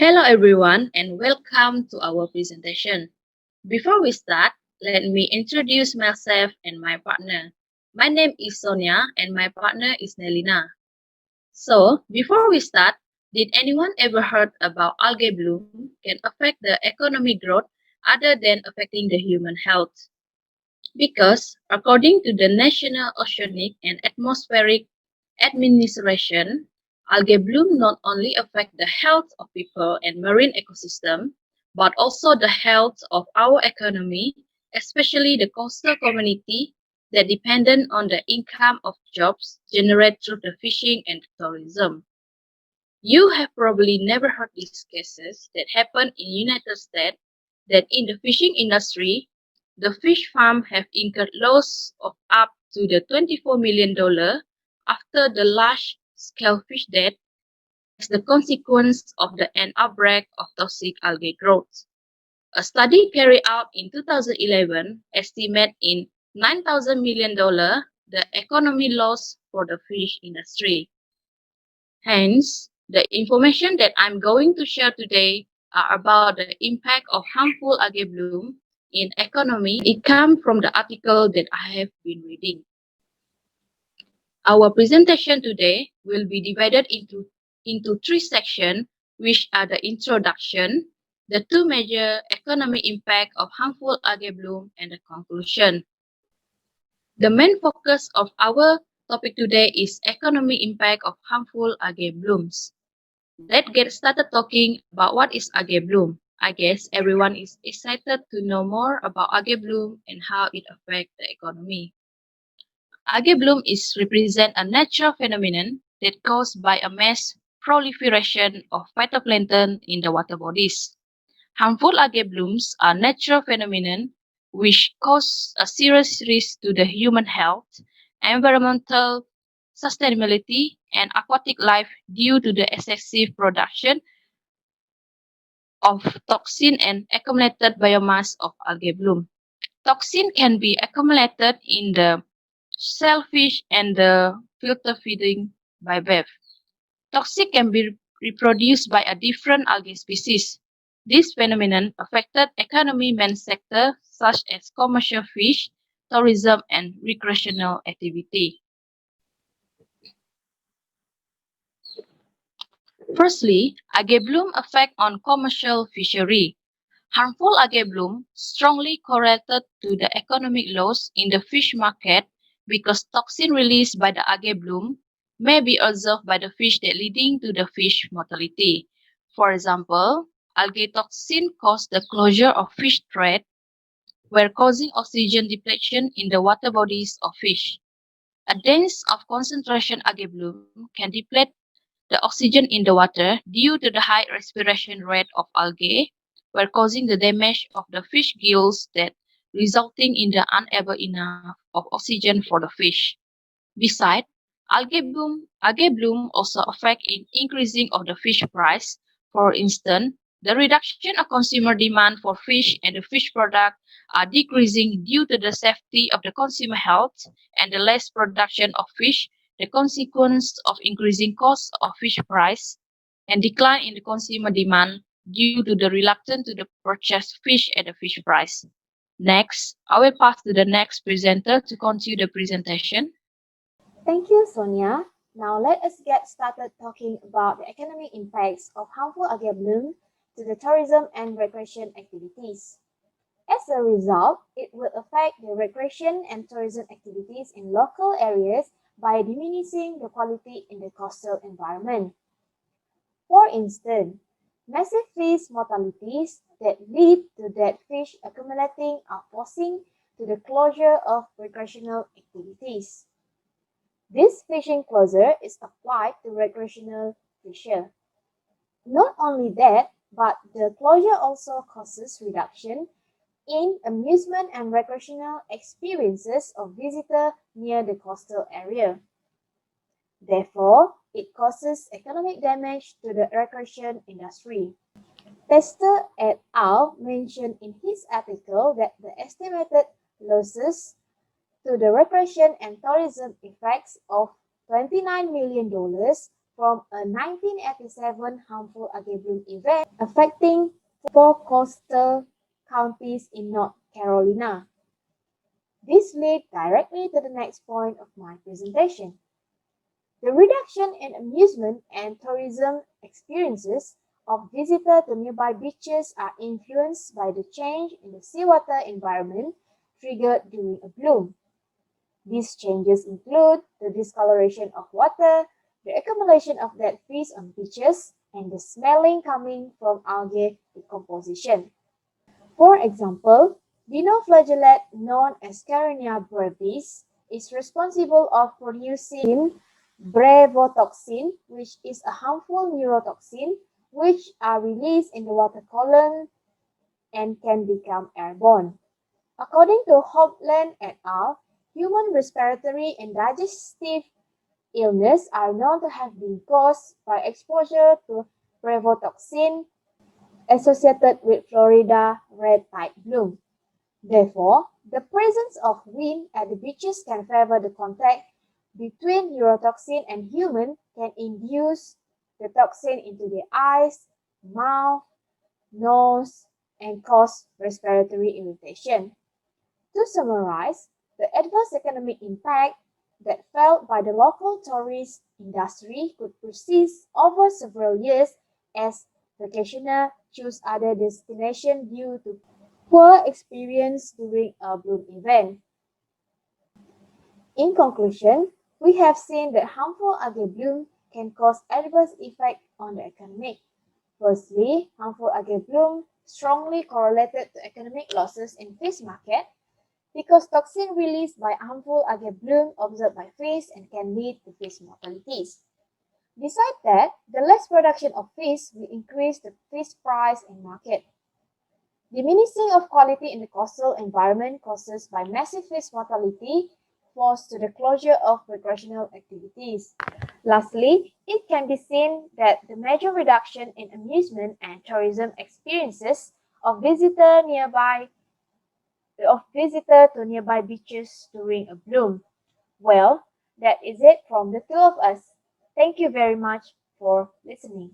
Hello everyone and welcome to our presentation. Before we start, let me introduce myself and my partner. My name is Sonia and my partner is Nelina. So, before we start, did anyone ever heard about algae bloom can affect the economic growth other than affecting the human health? Because according to the National Oceanic and Atmospheric Administration, algae bloom not only affect the health of people and marine ecosystem, but also the health of our economy, especially the coastal community that dependent on the income of jobs generated through the fishing and tourism. You have probably never heard these cases that happen in United States that in the fishing industry, the fish farm have incurred loss of up to the $24 million after the large-scale fish death as the consequence of the end outbreak of toxic algae growth. A study carried out in 2011 estimated in $9,000 million the economy loss for the fish industry. Hence, the information that I'm going to share today are about the impact of harmful algae bloom in economy. It comes from the article that I have been reading. Our presentation today will be divided into three sections, which are the introduction, the two major economic impact of harmful algae bloom, and the conclusion. The main focus of our topic today is economic impact of harmful algae blooms. Let's get started talking about what is algae bloom. I guess everyone is excited to know more about algae bloom and how it affects the economy. Algae bloom is represent a natural phenomenon that caused by a mass proliferation of phytoplankton in the water bodies. Harmful algae blooms are natural phenomenon which cause a serious risk to the human health, environmental sustainability, and aquatic life due to the excessive production of toxin and accumulated biomass of algae bloom. Toxin can be accumulated in the shellfish and the filter feeding bivalve. Toxin can be reproduced by a different algae species. This phenomenon affected economy main sectors such as commercial fish, tourism, and recreational activity. Firstly, algae bloom effect on commercial fishery. Harmful algae bloom strongly correlated to the economic loss in the fish market because toxin released by the algae bloom may be observed by the fish that leading to the fish mortality. For example, algae toxin caused the closure of fish trade, where causing oxygen depletion in the water bodies of fish. A dense of concentration algae bloom can deplete the oxygen in the water due to the high respiration rate of algae, were causing the damage of the fish gills that resulting in the unable enough of oxygen for the fish. Besides, algae bloom also affect in increasing of the fish price. For instance, the reduction of consumer demand for fish and the fish product are decreasing due to the safety of the consumer health and the less production of fish, the consequence of increasing cost of fish price and decline in the consumer demand due to the reluctance to the purchase fish at the fish price. Next, I will pass to the next presenter to continue the presentation. Thank you, Sonia. Now let us get started talking about the economic impacts of harmful algae bloom to the tourism and recreation activities. As a result, it will affect the recreation and tourism activities in local areas by diminishing the quality in the coastal environment. For instance, massive fish mortalities that lead to dead fish accumulating are forcing to the closure of recreational activities. This fishing closure is applied to recreational fisher. Not only that, but the closure also causes reduction in amusement and recreational experiences of visitors near the coastal area. Therefore, it causes economic damage to the recreation industry. Tester et al. Mentioned in his article that the estimated losses to the recreation and tourism effects of $29 million from a 1987 harmful algae bloom event affecting 4 coastal counties in North Carolina. This leads directly to the next point of my presentation. The reduction in amusement and tourism experiences of visitors to nearby beaches are influenced by the change in the seawater environment triggered during a bloom. These changes include the discoloration of water, the accumulation of dead fish on beaches, and the smelling coming from algae decomposition. For example, dinoflagellate known as Caronia brevis is responsible of producing brevetoxin, which is a harmful neurotoxin which are released in the water column and can become airborne. According to Hopland et al., human respiratory and digestive illness are known to have been caused by exposure to brevetoxin associated with Florida red tide bloom. Therefore, the presence of wind at the beaches can favor the contact between neurotoxin and human can induce the toxin into the eyes, mouth, nose, and cause respiratory irritation. To summarize, the adverse economic impact that felt by the local tourist industry could persist over several years as vacationers choose other destinations due to poor experience during a bloom event. In conclusion, we have seen that harmful algae bloom can cause adverse effects on the economy. Firstly, harmful algae bloom strongly correlated to economic losses in fish market because toxin released by harmful algae bloom observed by fish and can lead to fish mortalities. Besides that, the less production of fish will increase the fish price and market. Diminishing of quality in the coastal environment caused by massive fish mortality forced to the closure of recreational activities. Lastly, it can be seen that the major reduction in amusement and tourism experiences of visitor to nearby beaches during a bloom. Well, that is it from the two of us. Thank you very much for listening.